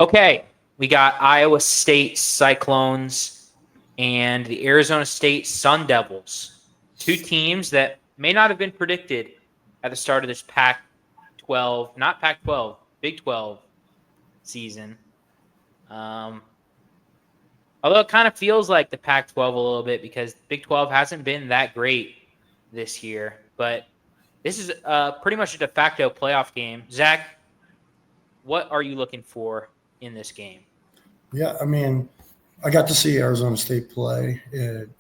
Okay, we got Iowa State Cyclones and the Arizona State Sun Devils. Two teams that may not have been predicted at the start of this Pac-12, not Pac-12, Big 12 season. Although it kind of feels like the Pac-12 a little bit because Big 12 hasn't been that great this year. But this is pretty much a de facto playoff game. Zach, what are you looking for in this game? Yeah, I mean, I got to see Arizona State play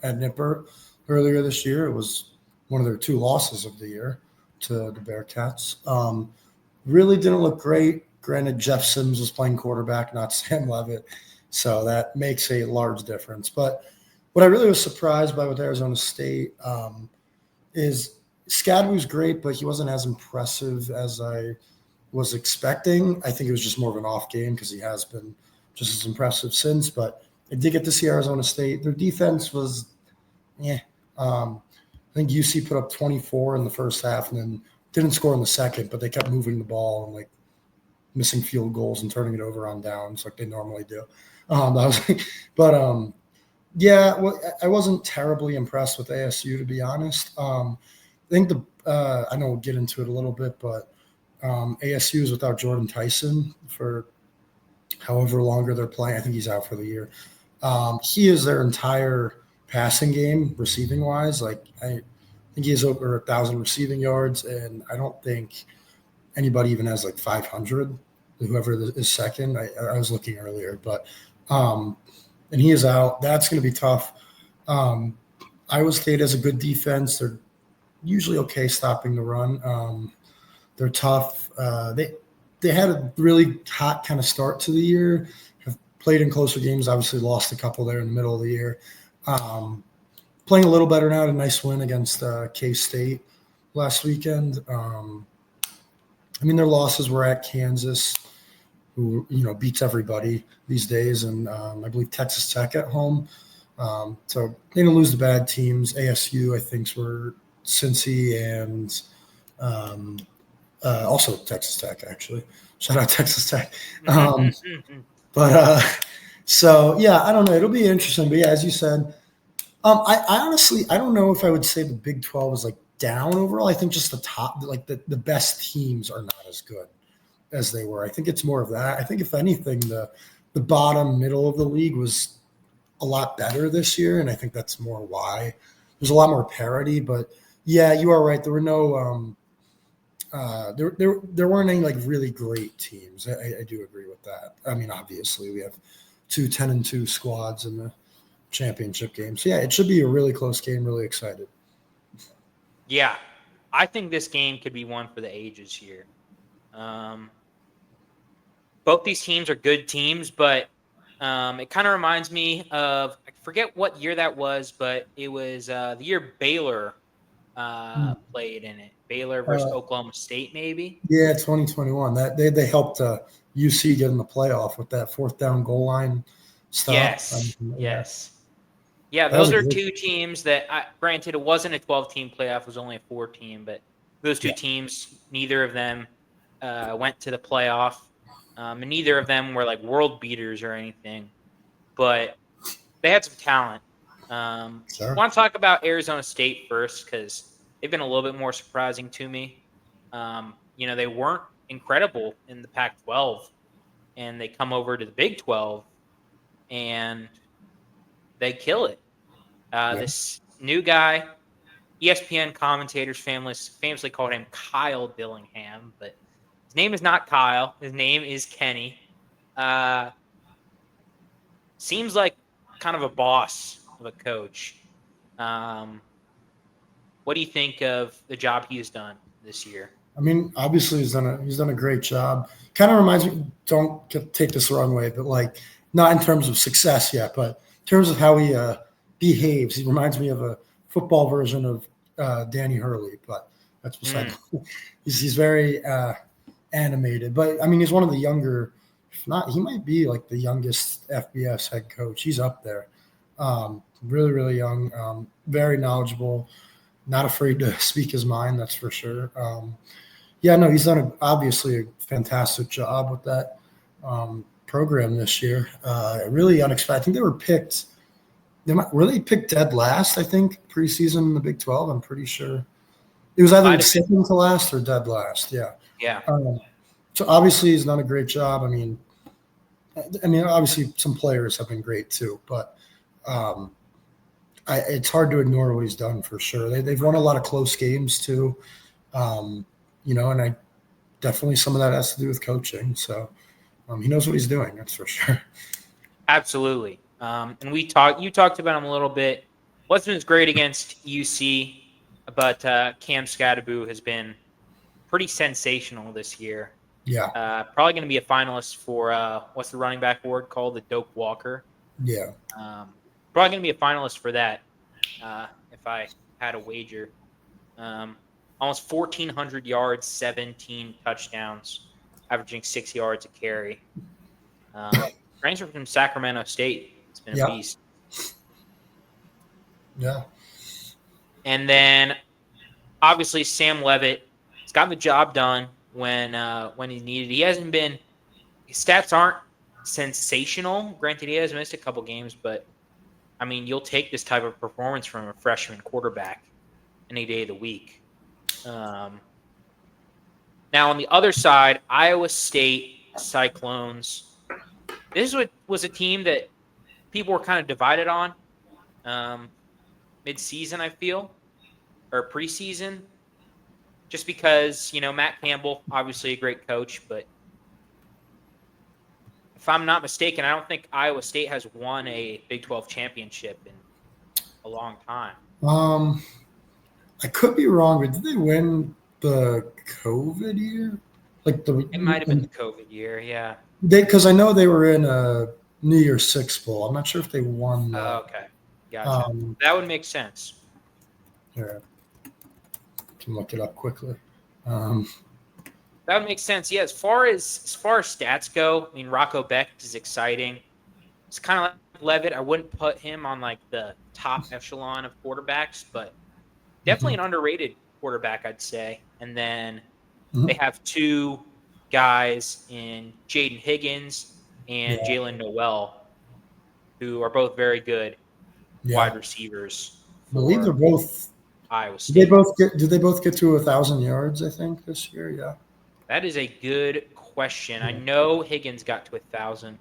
at Nipper earlier this year. It was one of their 2 losses of the year to the Bearcats. Really didn't look great. Granted, Jeff Sims was playing quarterback, not Sam Levitt, so that makes a large difference. But what I really was surprised by with Arizona State is Scad was great, but he wasn't as impressive as I was expecting. I think it was just more of an off game because he has been just as impressive since. But I did get to see Arizona State. Their defense was, I think UC put up 24 in the first half and then didn't score in the second, but they kept moving the ball and missing field goals and turning it over on downs like they normally do. I wasn't terribly impressed with ASU, to be honest. I think I know we'll get into it a little bit, but ASU is without Jordan Tyson for however longer they're playing. I think he's out for the year. He is their entire passing game, receiving wise. I think he has over 1,000 receiving yards, and I don't think anybody even has 500. Whoever is second, I was looking earlier, but and he is out. That's going to be tough. Iowa State has a good defense. They're usually okay stopping the run. They're tough. They had a really hot kind of start to the year. Have played in closer games. Obviously, lost a couple there in the middle of the year. Playing a little better now. A nice win against K-State last weekend. Their losses were at Kansas, who beats everybody these days, and I believe Texas Tech at home. So they didn't lose the bad teams. ASU, I think, were Cincy and also Texas Tech, actually. Shout out Texas Tech. So yeah, I don't know. It'll be interesting. But yeah, as you said, I honestly don't know if I would say the Big 12 is down overall. I think just the top, the best teams are not as good as they were. I think it's more of that. I think if anything, the bottom middle of the league was a lot better this year, and I think that's more why there's a lot more parity. But yeah, you are right. There were no there weren't any really great teams. I do agree with that. Obviously we have 2 10-2 squads in the championship game. So yeah, it should be a really close game. Really excited. Yeah, I think this game could be one for the ages here. Both these teams are good teams, but it kind of reminds me of, I forget what year that was, but it was the year Baylor played in it. Baylor versus Oklahoma State, maybe? Yeah, 2021. That they helped UC get in the playoff with that 4th down goal line stuff. Yes. Yeah, those are 2 teams that, granted, it wasn't a 12-team playoff. It was only a 4-team. But those 2 teams, neither of them went to the playoff. And neither of them were world beaters or anything. But they had some talent. Sure. I want to talk about Arizona State first because they've been a little bit more surprising to me. They weren't incredible in the Pac-12. And they come over to the Big 12. And they kill it. This new guy, ESPN commentators famously called him Kyle Dillingham, but his name is not Kyle. His name is Kenny. Seems like kind of a boss of a coach. What do you think of the job he has done this year? Obviously he's done a great job. Kind of reminds me, don't take this the wrong way, but not in terms of success yet, but in terms of how he behaves. He reminds me of a football version of Danny Hurley, but that's beside. He's very animated, but he's one of the younger. If not, he might be the youngest FBS head coach. He's up there. Really, really young. Very knowledgeable. Not afraid to speak his mind. That's for sure. He's done obviously a fantastic job with that program this year. Really unexpected. I think they were picked. Were they picked dead last? I think preseason in the Big 12. I'm pretty sure it was either second to last or dead last. Yeah. Yeah. So obviously he's done a great job. I mean, obviously some players have been great too, but it's hard to ignore what he's done for sure. They've won a lot of close games too, and I definitely some of that has to do with coaching. So he knows what he's doing. That's for sure. Absolutely. And you talked about him a little bit. Wasn't as great against UC, but Cam Scadaboo has been pretty sensational this year. Yeah. Probably going to be a finalist for what's the running back award called? The Doak Walker. Yeah. Probably going to be a finalist for that if I had a wager. Almost 1,400 yards, 17 touchdowns, averaging 6 yards a carry. Transfer from Sacramento State. It's been a beast. Yeah. And then, obviously, Sam Levitt has gotten the job done when he's needed. He hasn't been – his stats aren't sensational. Granted, he has missed a couple games, but, I mean, you'll take this type of performance from a freshman quarterback any day of the week. Now, on the other side, Iowa State Cyclones – this was a team that people were kind of divided on mid-season, I feel, or preseason, just because, Matt Campbell, obviously a great coach, but if I'm not mistaken, I don't think Iowa State has won a Big 12 championship in a long time. I could be wrong, but did they win the COVID year? It might have been the COVID year, yeah. Because I know they were in a New Year's Six Bowl. I'm not sure if they won. Okay, gotcha. That would make sense. Yeah, can look it up quickly. That would make sense. Yeah, as far as stats go, I mean, Rocco Beck is exciting. It's kind of like Levitt. I wouldn't put him on like the top echelon of quarterbacks, but definitely an underrated quarterback, I'd say. And then they have two guys in Jaden Higgins and Jalen Noel, who are both very good wide receivers. I believe they're both Iowa State. Did they both get to 1,000 yards? I think this year. Yeah. That is a good question. I know Higgins got to 1,000.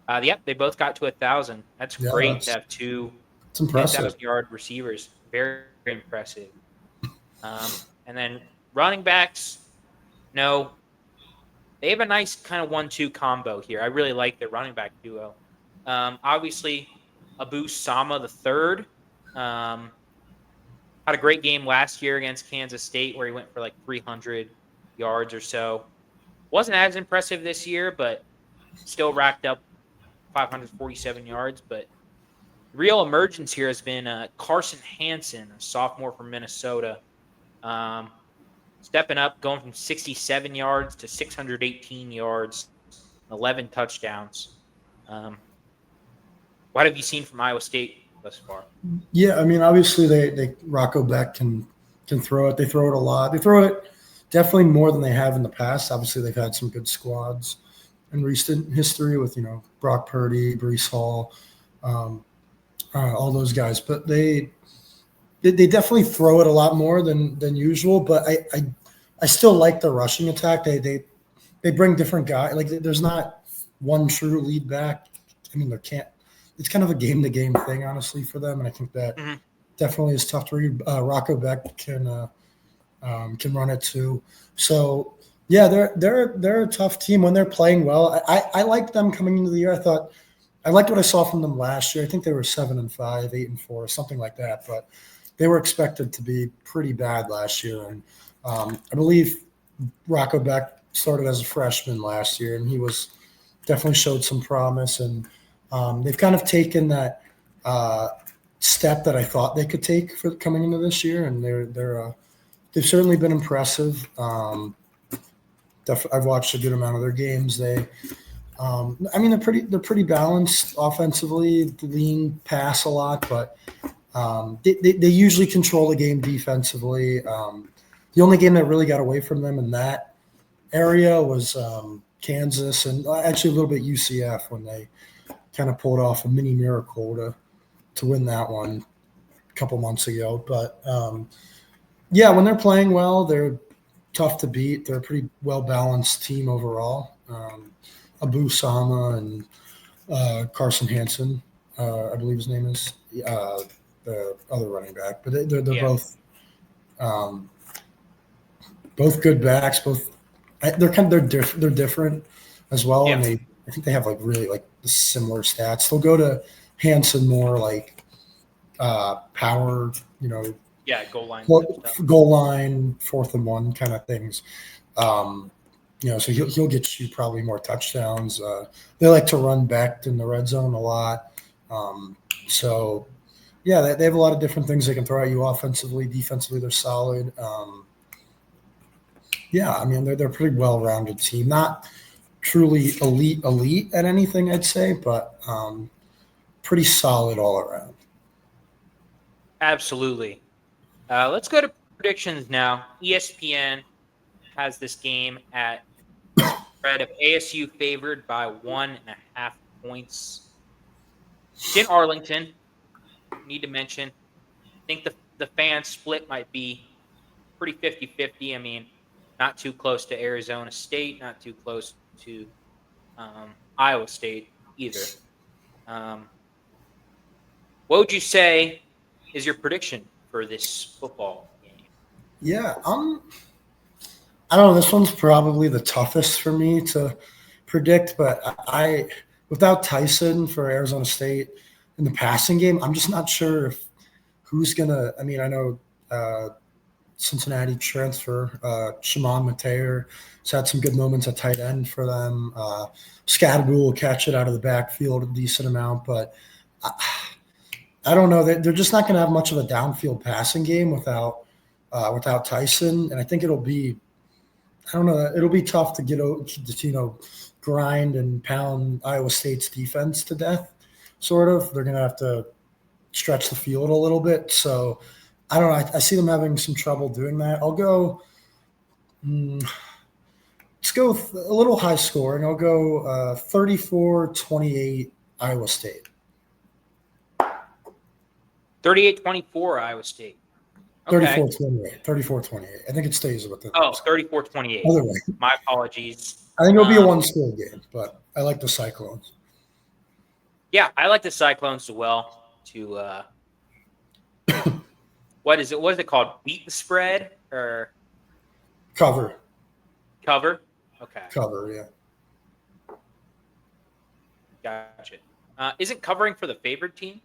Yep, they both got to 1,000. That's great to have two 1,000-yard receivers. Very, very impressive. And then running backs, no. They have a nice kind of 1-2 combo here. I really like their running back duo. Obviously, Abu Sama III had a great game last year against Kansas State where he went for like 300 yards or so. Wasn't as impressive this year, but still racked up 547 yards. But real emergence here has been Carson Hansen, a sophomore from Minnesota. Stepping up, going from 67 yards to 618 yards, 11 touchdowns. What have you seen from Iowa State thus far? Yeah, I mean, obviously they Rocco Beck can throw it. They throw it a lot. They throw it definitely more than they have in the past. Obviously, they've had some good squads in recent history with Brock Purdy, Breece Hall, all those guys. But they definitely throw it a lot more than usual. But I still like the rushing attack. They bring different guys. Like there's not one true lead back. I mean, there can't. It's kind of a game-to-game thing, honestly, for them, and I think that definitely is tough to read. Rocco Beck can run it too. So yeah, they're a tough team when they're playing well. I like them coming into the year. I liked what I saw from them last year. I think they were 7-5, 8-4, something like that. But they were expected to be pretty bad last year, and I believe Rocco Beck started as a freshman last year, and he definitely showed some promise. And they've kind of taken that step that I thought they could take for coming into this year, and they've certainly been impressive. I've watched a good amount of their games. They're pretty balanced offensively, lean, pass a lot, but they usually control the game defensively. The only game that really got away from them in that area was Kansas, and actually a little bit UCF when they kind of pulled off a mini miracle to win that one a couple months ago. But yeah, when they're playing well, they're tough to beat. They're a pretty well balanced team overall. Abu Sama and Carson Hansen, I believe his name is the other running back, but they're Yeah. um, both good backs. They're different as well, and Yeah. I think they have like really like similar stats. They'll go to Hansen more like power, Yeah. Goal line type stuff. goal line, 4th and 1 kind of things. Um, so he'll get you probably more touchdowns. They like to run back in the red zone a lot. So yeah, they have a lot of different things they can throw at you offensively, defensively. They're solid. Yeah, I mean they're a pretty well-rounded team. Not truly elite at anything, I'd say, but pretty solid all around. Absolutely. Let's go to predictions now. ESPN has this game at spread of ASU favored by 1.5 points. It's in Arlington. Need to mention. I think the fan split might be pretty 50-50. I mean, not too close to Arizona State, not too close to Iowa State either. What would you say is your prediction for this football game? Yeah, I don't know. This one's probably the toughest for me to predict, but without Tyson for Arizona State in the passing game, I'm just not sure if who's gonna. I mean, I know Cincinnati transfer Shimon Mateer has had some good moments at tight end for them. Scadaboo will catch it out of the backfield a decent amount, but I don't know. They're just not going to have much of a downfield passing game without Tyson, and I think it'll be. I don't know. It'll be tough to grind and pound Iowa State's defense to death. Sort of. They're going to have to stretch the field a little bit. So I don't know. I see them having some trouble doing that. I'll go. Let's go with a little high score, and I'll go 34-28 Iowa State. 38-24 Iowa State. Okay. 34-28. I think it stays with it. Oh, 34-28. Other way. My apologies. I think it'll be a one-score game, but I like the Cyclones. Yeah, I like the Cyclones as well. What is it? What is it called? Beat the spread or cover? Okay. Cover, yeah. Gotcha. Isn't covering for the favored team?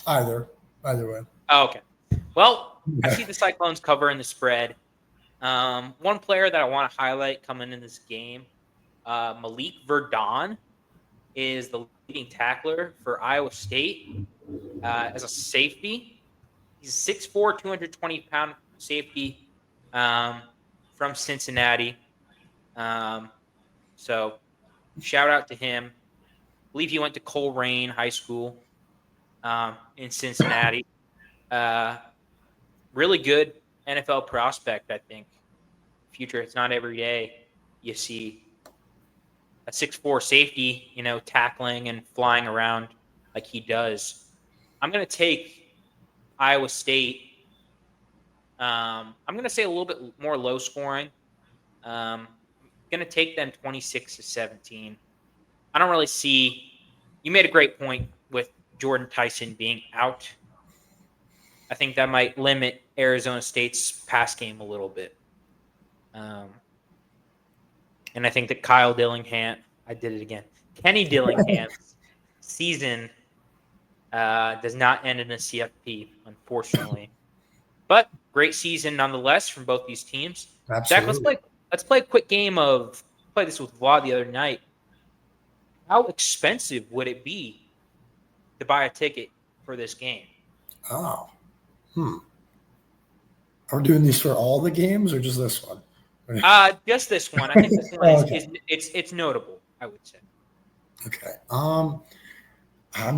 Either way. Oh, okay. Well, I see the Cyclones covering the spread. One player that I want to highlight coming in this game, Malik Verdon, is the leading tackler for Iowa State as a safety. He's a 6'4", 220-pound safety from Cincinnati. So shout out to him. I believe he went to Coleraine High School in Cincinnati. Really good NFL prospect, I think. Future, it's not every day you see a 6'4" safety, tackling and flying around like he does. I'm going to take Iowa State. I'm going to say a little bit more low scoring. I'm going to take them 26-17. I don't really see. You made a great point with Jordan Tyson being out. I think that might limit Arizona State's pass game a little bit. And I think that Kyle Dillingham, I did it again. Kenny Dillingham's season does not end in a CFP, unfortunately. But great season nonetheless from both these teams. Absolutely. Zach, let's play a quick game of play this with Vlad the other night. How expensive would it be to buy a ticket for this game? Oh. Are we doing these for all the games or just this one? Just this one. I think this one it's notable, I would say. Okay. I'm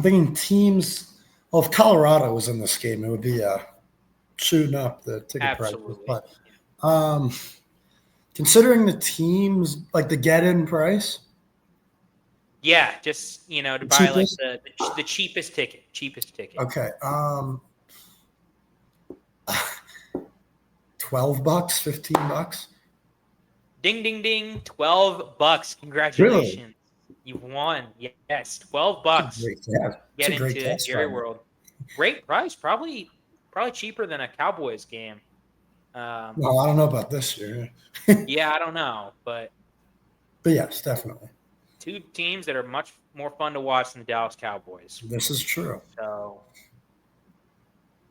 thinking teams. Well, if Colorado was in this game, it would be shooting up the ticket prices. But Considering the teams, like the get-in price, Yeah, just to the buy like cheapest. the cheapest ticket. Cheapest ticket. Okay. $12, $15. Ding ding ding, $12. Really? Congratulations. You've won. Yes, It's a $12. great cash. It's Get a great into cash Jerry prize. World. Great price. Probably cheaper than a Cowboys game. No, I don't know about this year. Yeah, I don't know, but But yes, definitely. two teams that are much more fun to watch than the Dallas Cowboys. This is true. So,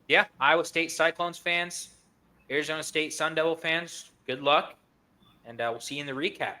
yeah, Iowa State Cyclones fans, Arizona State Sun Devil fans, good luck, and we'll see you in the recap.